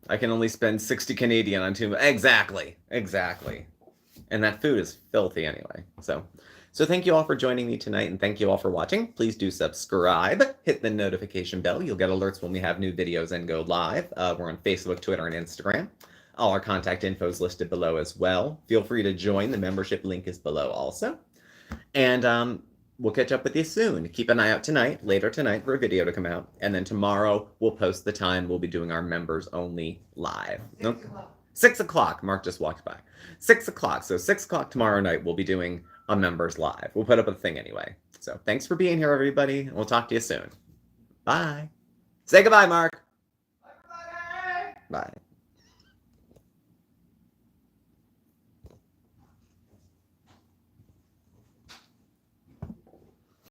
I can only spend 60 Canadian on 2. Exactly. And that food is filthy anyway. So thank you all for joining me tonight, and thank you all for watching. Please do subscribe. Hit the notification bell. You'll get alerts when we have new videos and go live. We're on Facebook, Twitter, and Instagram. All our contact info is listed below as well. Feel free to join. The membership link is below also. And we'll catch up with you soon. Keep an eye out later tonight, for a video to come out. And then tomorrow, we'll post the time. We'll be doing our members only live. 6 o'clock. 6 o'clock. Mark just walked by. 6 o'clock. So 6 o'clock tomorrow night, we'll be doing a members live. We'll put up a thing anyway. So thanks for being here, everybody. And we'll talk to you soon. Bye. Say goodbye, Mark. Bye. Bye.